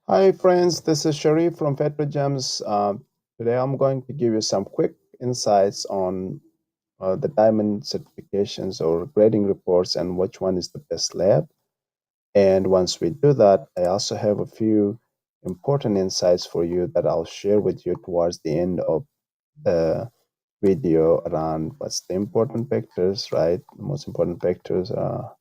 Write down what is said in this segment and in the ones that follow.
Hi friends, this is Sharif from Petra Gems. Today I'm going to give you some quick insights on the diamond certifications or grading reports and which one is the best lab. And once we do that, I also have a few important insights for you that I'll share with you towards the end of the video around what's the important factors, right? The most important factors are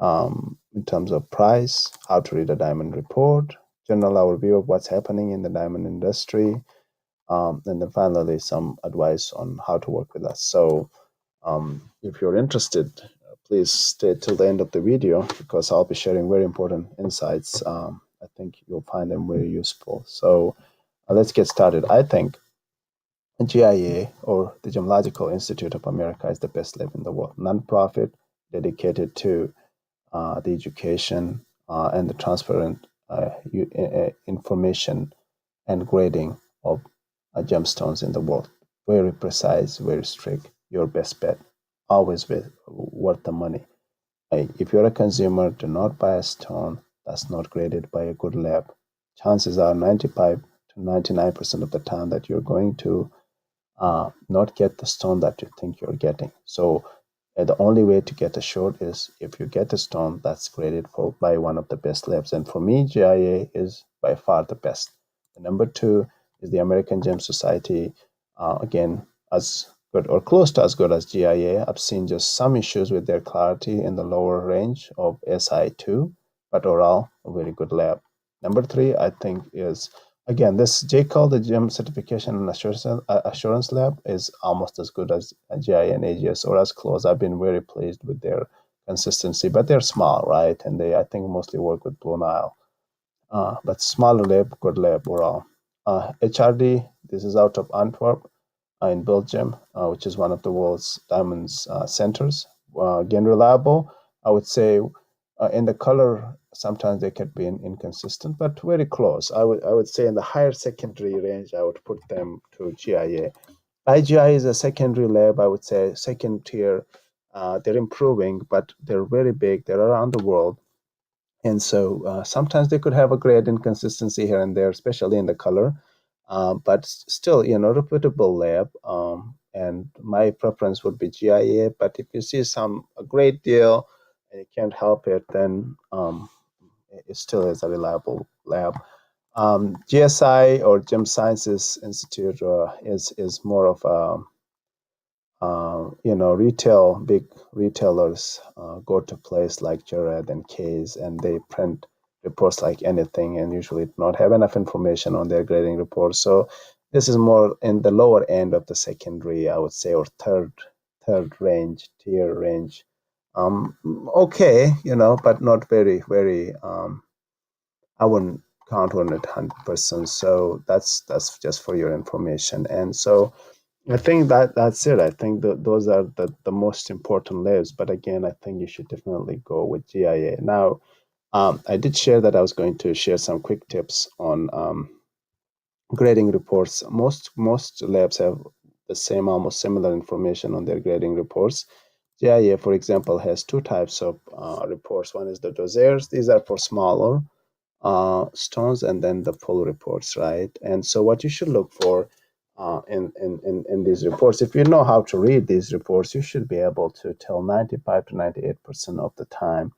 in terms of price, how to read a diamond report, general overview of what's happening in the diamond industry, and then finally some advice on how to work with us. So if you're interested, please stay till the end of the video because I'll be sharing very important insights. I think you'll find them very useful. So let's get started. I think GIA, or the Gemological Institute of America, is the best lab in the world, non-profit, dedicated to the education and the transparent information and grading of gemstones in the world. Very precise, very strict. Your best bet, always worth the money. If you're a consumer, do not buy a stone that's not graded by a good lab. Chances are 95 to 99% of the time that you're going to not get the stone that you think you're getting. So the only way to get assured is if you get a stone that's graded for by one of the best labs. And for me, GIA is by far the best. The number two is the American Gem Society. Again, as good or close to as good as GIA. I've seen just some issues with their clarity in the lower range of SI2, but overall, a very good lab. Number three, I think, is again, this GCAL, the Gem Certification and Assurance Lab, is almost as good as GIA and AGS, or as close. I've been very pleased with their consistency, but they're small, right? And they, I think, mostly work with Blue Nile. But smaller lab, good lab overall. HRD, this is out of Antwerp in Belgium, which is one of the world's diamonds centers. Again, reliable. I would say in the color, sometimes they can be inconsistent, but very close. I would say in the higher secondary range, I would put them to GIA. IGI is a secondary lab. I would say second tier. They're improving, but they're very big. They're around the world. And so sometimes they could have a grade inconsistency here and there, especially in the color. But still, reputable lab. And my preference would be GIA. But if you see a great deal and you can't help it, then it still is a reliable lab. GSI, or Gem Sciences Institute, is more of a big retailers go to place like Jared and K's, and they print reports like anything, and usually do not have enough information on their grading reports. So this is more in the lower end of the secondary, I would say, or third tier range. Okay, but not very, very. I wouldn't count on it 100%. So that's just for your information, and so. I think that's it. I think those are the most important layers. But again, I think you should definitely go with GIA. Now, I did share that I was going to share some quick tips on grading reports. Most labs have the same, almost similar information on their grading reports. GIA, for example, has two types of reports. One is the dossiers. These are for smaller stones, and then the pull reports, right? And so what you should look for in these reports, if you know how to read these reports, you should be able to tell 95 to 98% of the time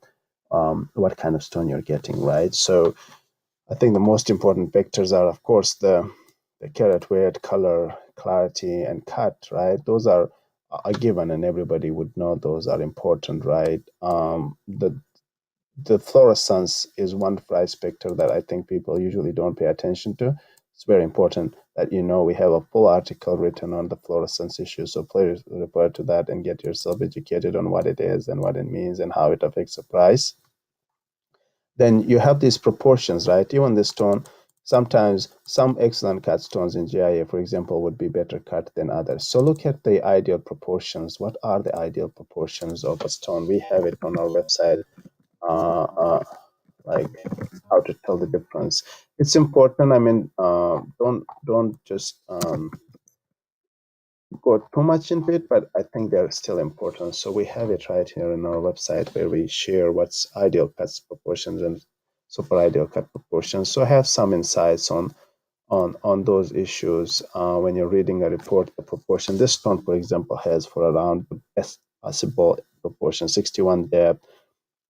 what kind of stone you're getting, right? So I think the most important vectors are, of course, the carat weight, color, clarity, and cut, right? Those are a given, and everybody would know those are important, right? The fluorescence is one price vector that I think people usually don't pay attention to. It's very important that we have a full article written on the fluorescence issue. So please refer to that and get yourself educated on what it is and what it means and how it affects the price. Then you have these proportions, right? Even the stone, sometimes some excellent cut stones in GIA, for example, would be better cut than others. So look at the ideal proportions. What are the ideal proportions of a stone? We have it on our website. Like how to tell the difference. It's important. I mean, don't just go too much into it, but I think they're still important. So we have it right here on our website where we share what's ideal cuts proportions and super ideal cut proportions. So have some insights on those issues when you're reading a report. The proportion this stone, for example, has for around the best possible proportion: 61 depth,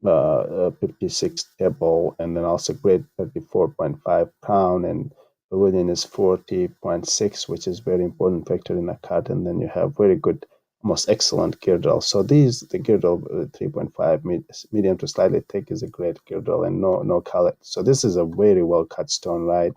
56 table, and then also grade 34.5 crown, and pavilion is 40.6, which is very important factor in a cut. And then you have very good, almost excellent girdle. So the girdle 3.5 medium to slightly thick is a great girdle, and no color. So this is a very well cut stone, right?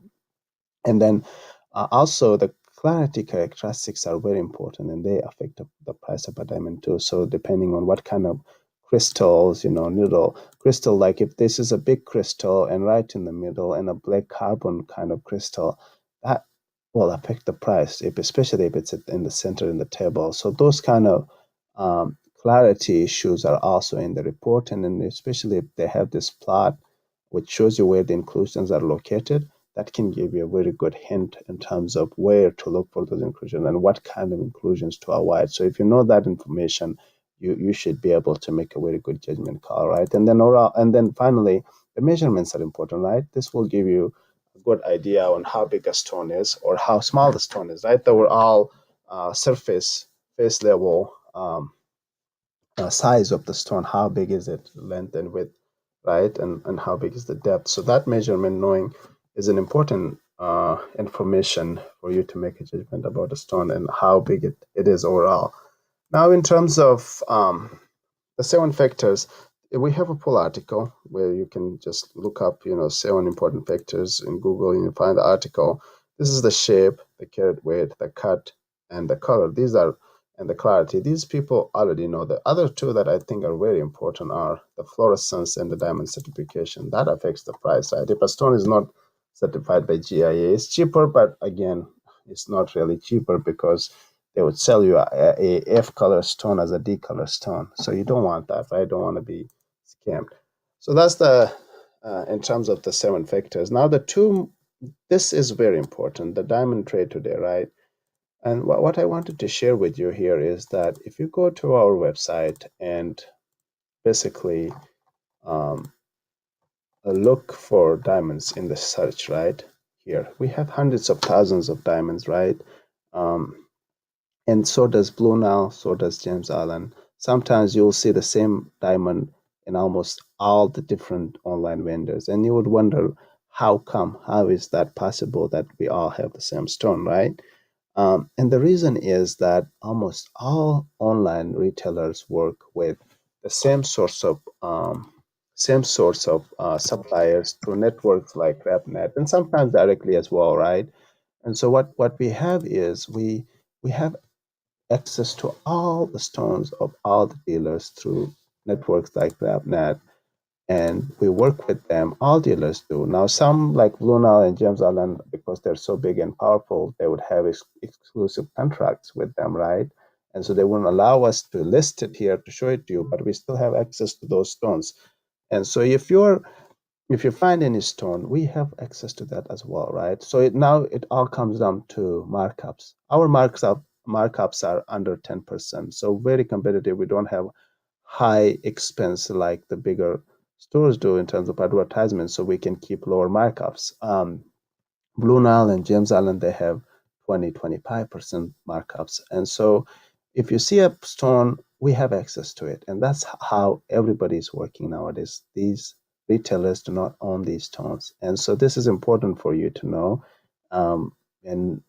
And then also the clarity characteristics are very important, and they affect the price of a diamond too. So depending on what kind of crystals, needle crystal, like if this is a big crystal and right in the middle and a black carbon kind of crystal, that will affect the price, especially if it's in the center in the table. So those kind of clarity issues are also in the report, and then especially if they have this plot which shows you where the inclusions are located, that can give you a very good hint in terms of where to look for those inclusions and what kind of inclusions to avoid. So if you know that information, you should be able to make a very good judgment call, right? And then finally, the measurements are important, right? This will give you a good idea on how big a stone is or how small the stone is, right? The overall surface face level size of the stone, how big is it, length and width, right? And how big is the depth. So that measurement knowing is an important information for you to make a judgment about a stone and how big it is overall. Now, in terms of the 7 factors, we have a full article where you can just look up, 7 important factors in Google and you find the article. This is the shape, the carat weight, the cut, and the color. And the clarity. These people already know. The other 2 that I think are very important are the fluorescence and the diamond certification. That affects the price, right? If a stone is not certified by GIA, it's cheaper, but again, it's not really cheaper because they would sell you a F color stone as a D color stone. So you don't want that, right? You don't want to be scammed. So that's in terms of the 7 factors. Now this is very important, the diamond trade today, right? And what I wanted to share with you here is that if you go to our website and basically look for diamonds in the search, right? Here, we have hundreds of thousands of diamonds, right? And so does Blue Nile, so does James Allen. Sometimes you'll see the same diamond in almost all the different online vendors, and you would wonder how come, how is that possible that we all have the same stone, right? And the reason is that almost all online retailers work with the same source of suppliers through networks like RepNet and sometimes directly as well, right? And so what we have is we have access to all the stones of all the dealers through networks like RepNet, and we work with them. All dealers do. Now, some like Blue Nile and James Allen, because they're so big and powerful, they would have exclusive contracts with them, right? And so they wouldn't allow us to list it here to show it to you, but we still have access to those stones. And so if you find any stone, we have access to that as well, right? So now it all comes down to markups. Our markups are under 10%, so very competitive. We don't have high expense like the bigger stores do in terms of advertisement, so we can keep lower markups. Blue Nile and James Allen, they have 25% markups. And so if you see a stone, we have access to it. And that's how everybody's working nowadays. These retailers do not own these stones. And so this is important for you to know. And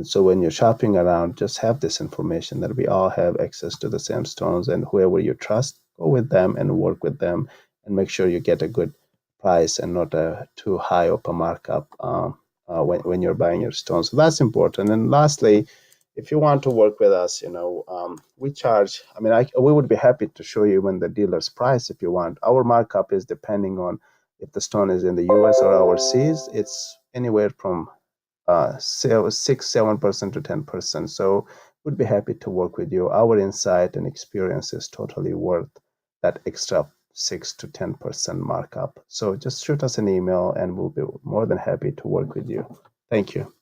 so when you're shopping around, just have this information that we all have access to the same stones, and whoever you trust, go with them and work with them and make sure you get a good price and not a too high of a markup when you're buying your stones. So that's important. And lastly, if you want to work with us, we charge, we would be happy to show you even the dealer's price if you want. Our markup is depending on if the stone is in the US or overseas. It's anywhere from 6-7% to 10%. So we'd be happy to work with you. Our insight and experience is totally worth that extra 6 to 10% markup. So just shoot us an email and we'll be more than happy to work with you. Thank you.